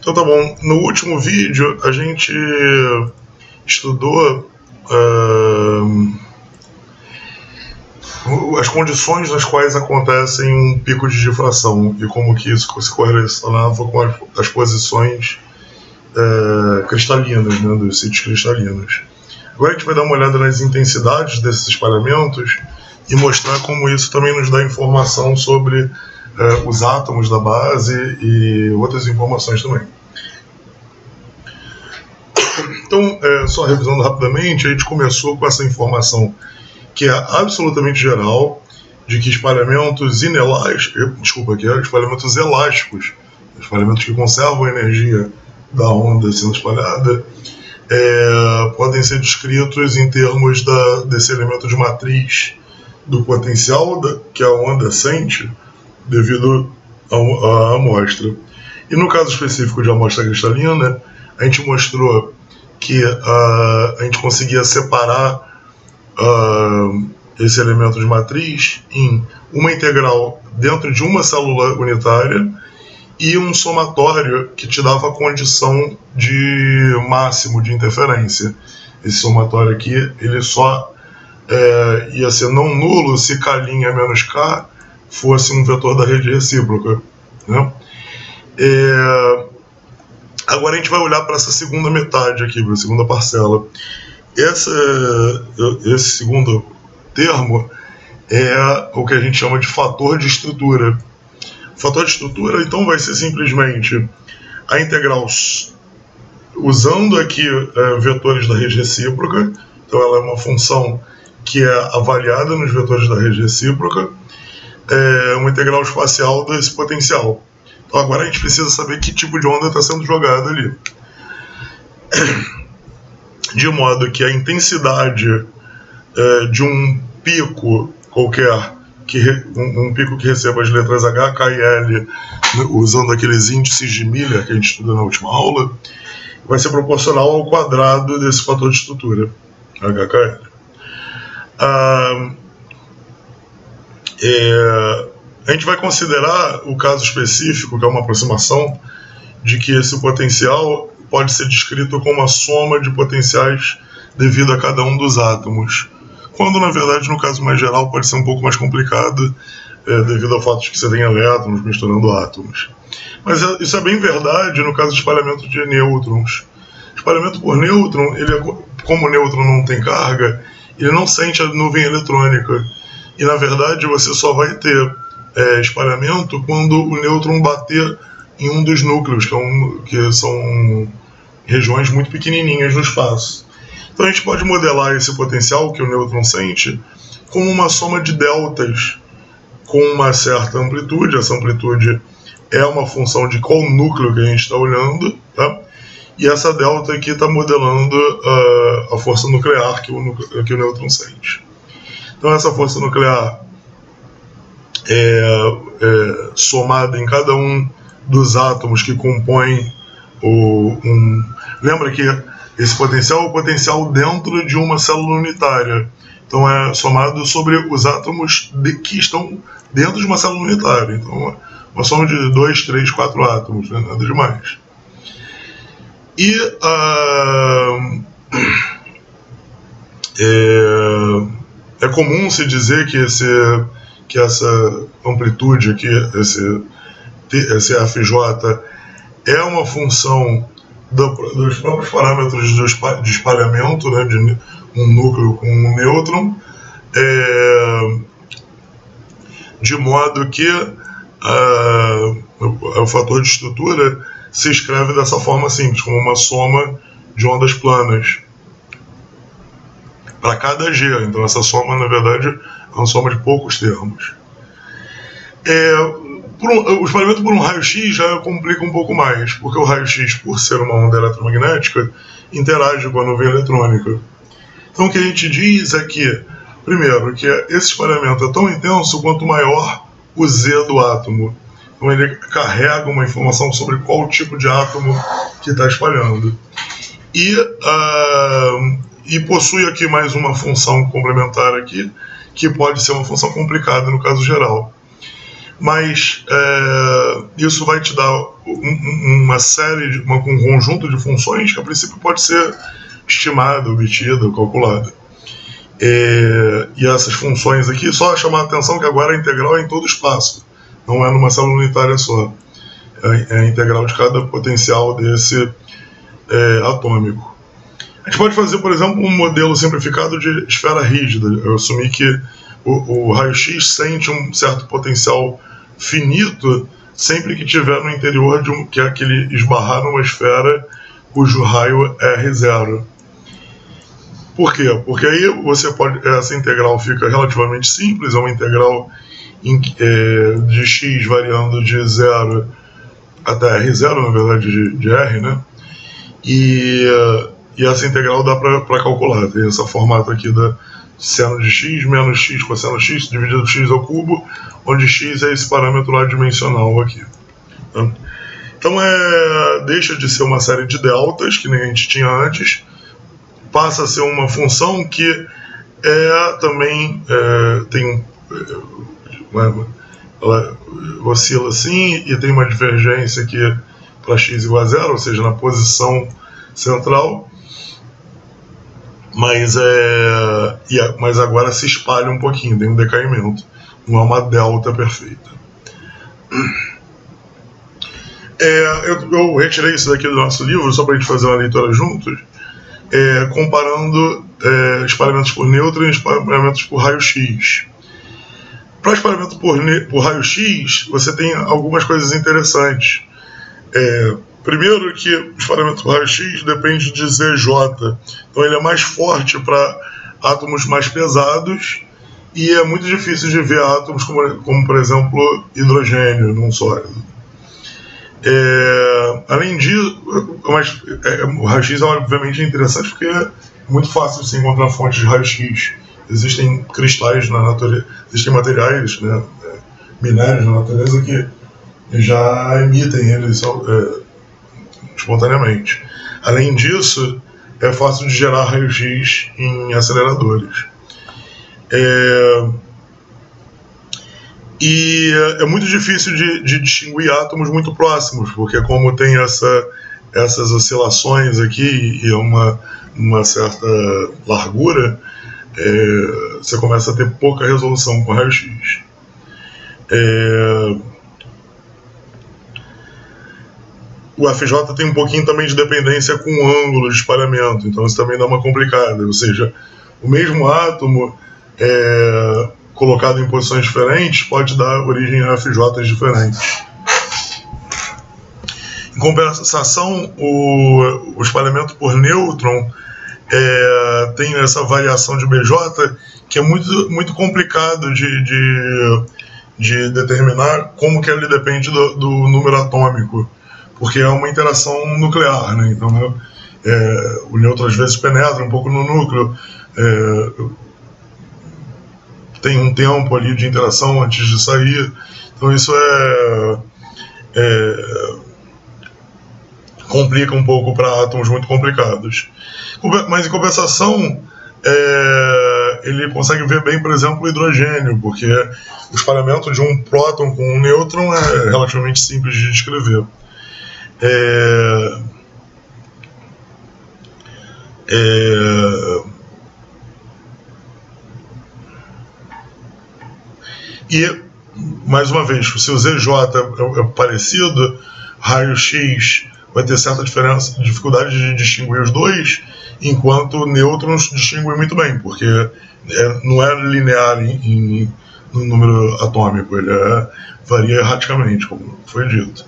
Então tá bom, no último vídeo a gente estudou as condições nas quais acontecem um pico de difração e como que isso se correlacionava com as posições cristalinas, né, dos sítios cristalinos. Agora a gente vai dar uma olhada nas intensidades desses espalhamentos e mostrar como isso também nos dá informação sobre os átomos da base e outras informações também. Então, só revisando rapidamente, a gente começou com essa informação que é absolutamente geral, de que espalhamentos espalhamentos elásticos, espalhamentos que conservam a energia da onda sendo espalhada, podem ser descritos em termos desse elemento de matriz do potencial que a onda sente devido à amostra. E no caso específico de amostra cristalina, a gente mostrou que a gente conseguia separar esse elemento de matriz em uma integral dentro de uma célula unitária e um somatório que te dava a condição de máximo de interferência. Esse somatório aqui, ele só ia ser não nulo se K' menos K fosse um vetor da rede recíproca, né? Agora a gente vai olhar para essa segunda metade aqui, para a segunda parcela. Esse segundo termo é o que a gente chama de fator de estrutura. O fator de estrutura, então, vai ser simplesmente a integral usando aqui vetores da rede recíproca. Então ela é uma função que é avaliada nos vetores da rede recíproca, uma integral espacial desse potencial. Então agora a gente precisa saber que tipo de onda está sendo jogada ali. De modo que a intensidade de um pico qualquer, um pico que receba as letras H, K e L, usando aqueles índices de Miller que a gente estudou na última aula, vai ser proporcional ao quadrado desse fator de estrutura, HKL. A gente vai considerar o caso específico, que é uma aproximação, de que esse potencial pode ser descrito como uma soma de potenciais devido a cada um dos átomos, quando na verdade no caso mais geral pode ser um pouco mais complicado devido ao fato de que você tem elétrons misturando átomos. Mas isso é bem verdade no caso de espalhamento de nêutrons. Espalhamento por nêutron, como o nêutron não tem carga, ele não sente a nuvem eletrônica, e na verdade você só vai ter espalhamento quando o nêutron bater em um dos núcleos, que são regiões muito pequenininhas no espaço. Então a gente pode modelar esse potencial que o nêutron sente como uma soma de deltas com uma certa amplitude. Essa amplitude é uma função de qual núcleo que a gente está olhando, tá? E essa delta aqui está modelando a força nuclear que o nêutron sente. Então essa força nuclear somada em cada um dos átomos que compõem lembra que esse potencial é o potencial dentro de uma célula unitária. Então é somado sobre os átomos que estão dentro de uma célula unitária. Então uma soma de 2, 3, 4 átomos, né? Nada demais. E é comum se dizer que essa amplitude aqui, esse FJ, é uma função dos próprios parâmetros de espalhamento, né, de um núcleo com um nêutron, de modo que o fator de estrutura se escreve dessa forma simples, como uma soma de ondas planas para cada G. Então essa soma, na verdade, é uma soma de poucos termos. O espalhamento por um raio-x já complica um pouco mais, porque o raio-x, por ser uma onda eletromagnética, interage com a nuvem eletrônica. Então o que a gente diz é que, primeiro, que esse espalhamento é tão intenso quanto maior o Z do átomo. Então ele carrega uma informação sobre qual tipo de átomo que está espalhando. E possui aqui mais uma função complementar aqui, que pode ser uma função complicada no caso geral. mas isso vai te dar uma série, um conjunto de funções que a princípio pode ser estimada, obtida, calculada. E essas funções aqui, só chamar a atenção que agora a integral é em todo espaço, não é numa célula unitária só. É a integral de cada potencial desse atômico. A gente pode fazer, por exemplo, um modelo simplificado de esfera rígida. Eu assumi que o raio-x sente um certo potencial finito sempre que estiver no interior que ele esbarrar numa esfera cujo raio é R0. Por quê? Porque aí essa integral fica relativamente simples, é uma integral de x variando de 0 até R0, na verdade, de R, né? E essa integral dá para calcular. Tem esse formato aqui da seno de x menos x cosseno x dividido por x ao cubo, onde x é esse parâmetro lá dimensional aqui. Então deixa de ser uma série de deltas, que nem a gente tinha antes, passa a ser uma função que também tem ela oscila assim e tem uma divergência aqui para x igual a 0, ou seja, na posição central, mas agora se espalha um pouquinho, tem um decaimento, não é uma delta perfeita. Eu retirei isso daqui do nosso livro só para a gente fazer uma leitura juntos, comparando espalhamentos por nêutron e espalhamentos por raio-x. Para espalhamento por raio-x, você tem algumas coisas interessantes. Primeiro que o espalhamento por raio-x depende de ZJ, então ele é mais forte para átomos mais pesados e é muito difícil de ver átomos como por exemplo, hidrogênio num sólido. Além disso, o raio-x obviamente é interessante porque é muito fácil de se encontrar fontes de raio-x. Existem cristais na natureza, existem materiais, né, minérios na natureza que já emitem eles espontaneamente. Além disso, é fácil de gerar raio-x em aceleradores. E é muito difícil de distinguir átomos muito próximos, porque como tem essas oscilações aqui e uma certa largura, você começa a ter pouca resolução com raio-x. O FJ tem um pouquinho também de dependência com o ângulo de espalhamento, então isso também dá uma complicada, ou seja, o mesmo átomo colocado em posições diferentes pode dar origem a FJs diferentes. Em compensação, o espalhamento por nêutron tem essa variação de BJ que é muito complicado de determinar como que ele depende do número atômico, porque é uma interação nuclear, né? Então o nêutron às vezes penetra um pouco no núcleo, tem um tempo ali de interação antes de sair, então isso complica um pouco para átomos muito complicados. Mas em compensação, ele consegue ver bem, por exemplo, o hidrogênio, porque o espalhamento de um próton com um nêutron é relativamente simples de descrever. E, mais uma vez, se o ZJ é parecido, raio-x vai ter certa dificuldade de distinguir os dois, enquanto nêutrons distinguem muito bem, porque não é linear no número atômico, ele varia erraticamente, como foi dito.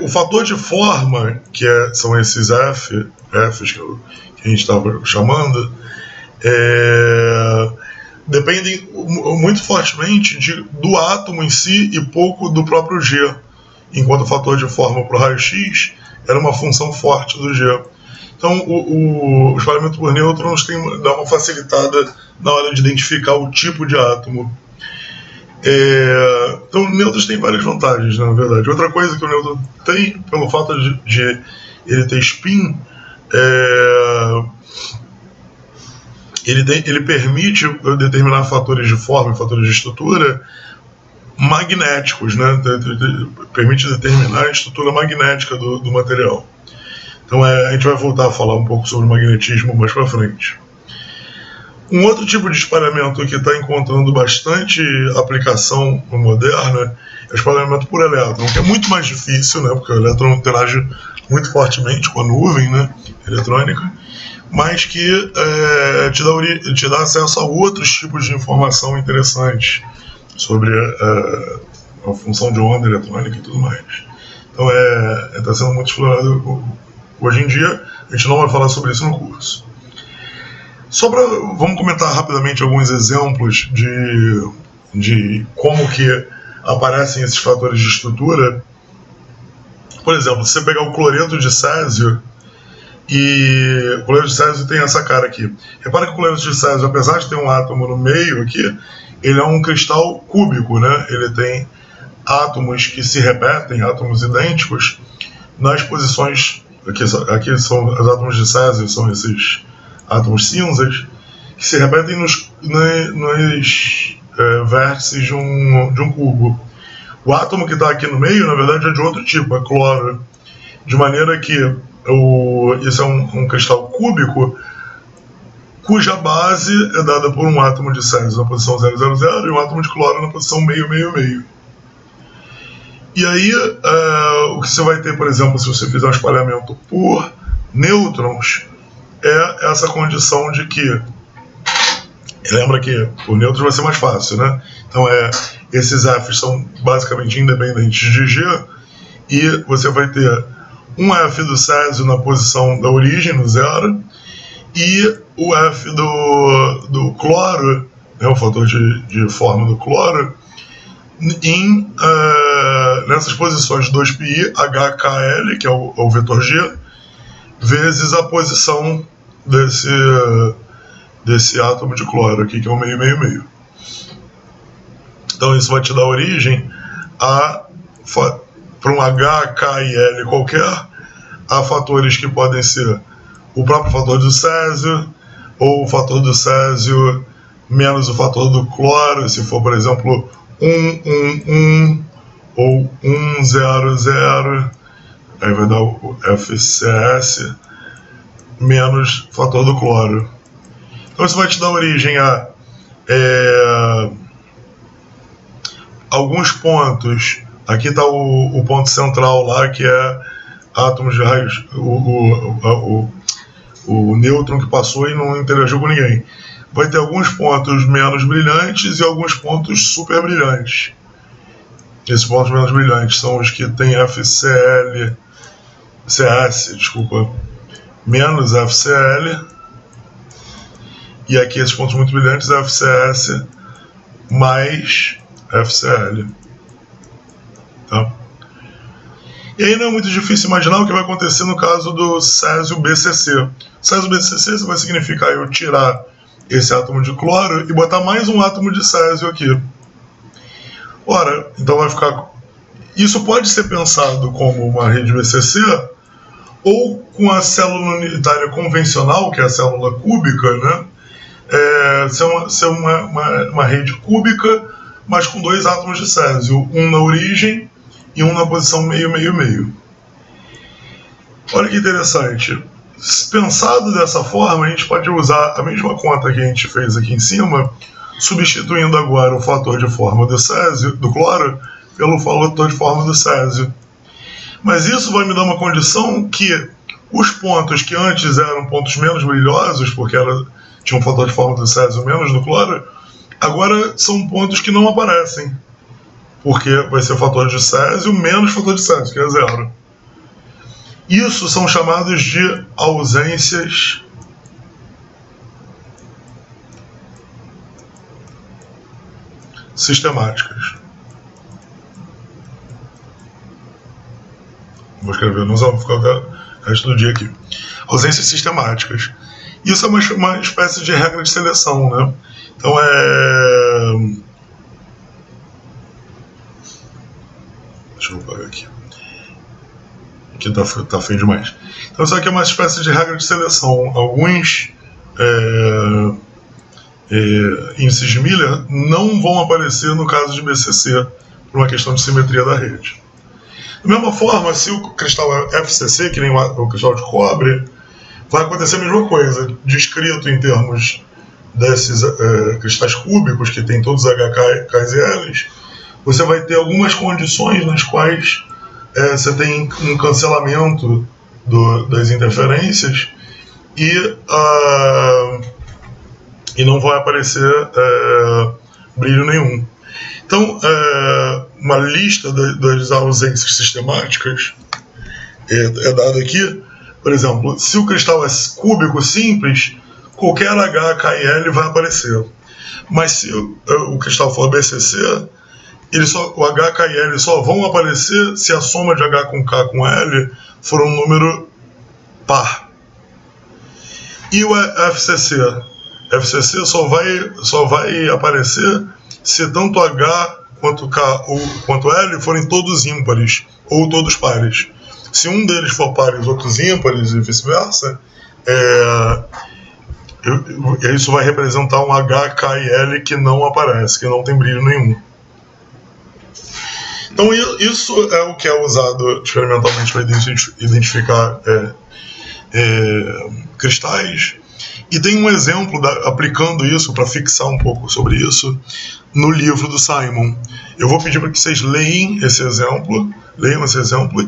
O fator de forma, que são esses Fs que a gente estava chamando, dependem muito fortemente do átomo em si e pouco do próprio G, enquanto o fator de forma para o raio-x era uma função forte do G. Então o espalhamento por nêutrons dá uma facilitada na hora de identificar o tipo de átomo. Então o nêutrons tem várias vantagens, na verdade. Outra coisa que o nêutron tem, pelo fato de ele ter spin, ele permite determinar fatores de forma e fatores de estrutura magnéticos, né? Permite determinar a estrutura magnética do material. Então a gente vai voltar a falar um pouco sobre o magnetismo mais para frente. Um outro tipo de espalhamento que está encontrando bastante aplicação moderna é o espalhamento por elétron, que é muito mais difícil, né? Porque o elétron interage muito fortemente com a nuvem, né, eletrônica, mas que te dá acesso a outros tipos de informação interessantes sobre a função de onda eletrônica e tudo mais. Então está sendo muito explorado hoje em dia. A gente não vai falar sobre isso no curso. Vamos comentar rapidamente alguns exemplos de como que aparecem esses fatores de estrutura. Por exemplo, se você pegar o cloreto de césio, e o cloreto de césio tem essa cara aqui. Repara que o cloreto de césio, apesar de ter um átomo no meio aqui, ele é um cristal cúbico, né? Ele tem átomos que se repetem, átomos idênticos, nas posições... Aqui são os átomos de césio, são esses átomos cinzas, que se repetem nos vértices de um cubo. O átomo que está aqui no meio, na verdade, é de outro tipo, é cloro. De maneira que isso é um cristal cúbico cuja base é dada por um átomo de césio na posição 000 e um átomo de cloro na posição meio. E aí, o que você vai ter, por exemplo, se você fizer um espalhamento por nêutrons, é essa condição de que, lembra que por nêutrons vai ser mais fácil, né? Então esses Fs são basicamente independentes de G, e você vai ter um F do césio na posição da origem, no zero, e o F do cloro, né, o fator de forma do cloro, nessas posições 2πi, HKL, que é o vetor G, vezes a posição desse átomo de cloro aqui, que é o meio. Então isso vai te dar origem para um H, K e L qualquer, a fatores que podem ser o próprio fator do césio, ou o fator do césio menos o fator do cloro, se for, por exemplo, 1, ou 100, aí vai dar o FCS menos o fator do cloro. Então isso vai te dar origem a alguns pontos. Aqui está o ponto central lá, que é átomos de raios, o nêutron que passou e não interagiu com ninguém. Vai ter alguns pontos menos brilhantes e alguns pontos super brilhantes. Esses pontos menos brilhantes são os que tem CS, menos FCl, e aqui esses pontos muito brilhantes FCS mais FCl. Tá? E aí não é muito difícil imaginar o que vai acontecer no caso do césio BCC. O césio BCC vai significar eu tirar esse átomo de cloro e botar mais um átomo de césio aqui. Ora, então vai ficar... Isso pode ser pensado como uma rede BCC ou com a célula unitária convencional, que é a célula cúbica, né? Ser uma rede cúbica, mas com dois átomos de césio, um na origem e um na posição meio. Olha que interessante. Pensado dessa forma, a gente pode usar a mesma conta que a gente fez aqui em cima, substituindo agora o fator de forma do césio, do cloro, pelo fator de forma do césio. Mas isso vai me dar uma condição que os pontos que antes eram pontos menos brilhosos, porque tinha um fator de forma do césio menos do cloro, agora são pontos que não aparecem, porque vai ser fator de césio menos fator de césio, que é zero. Isso são chamados de ausências sistemáticas. Vou escrever, não vou ficar o resto do dia aqui. Ausências sistemáticas. Isso é uma espécie de regra de seleção, né? Então deixa eu pagar aqui. Aqui tá feio demais. Então isso aqui é uma espécie de regra de seleção. índices de Miller não vão aparecer no caso de BCC, por uma questão de simetria da rede. Da mesma forma, se o cristal é FCC, que nem o cristal de cobre, vai acontecer a mesma coisa, descrito em termos desses cristais cúbicos, que tem todos os HKs e Ls, você vai ter algumas condições nas quais você tem um cancelamento das interferências e não vai aparecer brilho nenhum. Então, uma lista das ausências sistemáticas é dada aqui. Por exemplo, se o cristal é cúbico simples, qualquer HKL vai aparecer. Mas se o cristal for BCC, o H e L só vão aparecer se a soma de H com K com L for um número par. E o FCC? FCC só vai aparecer se tanto H quanto K ou quanto L forem todos ímpares ou todos pares. Se um deles for par e os outros ímpares e vice-versa, isso vai representar um H, K e L que não aparece, que não tem brilho nenhum. Então isso é o que é usado experimentalmente para identificar cristais. E tem um exemplo aplicando isso, para fixar um pouco sobre isso, no livro do Simon. Eu vou pedir para que vocês leiam esse exemplo,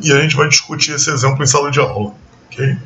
e a gente vai discutir esse exemplo em sala de aula. Okay?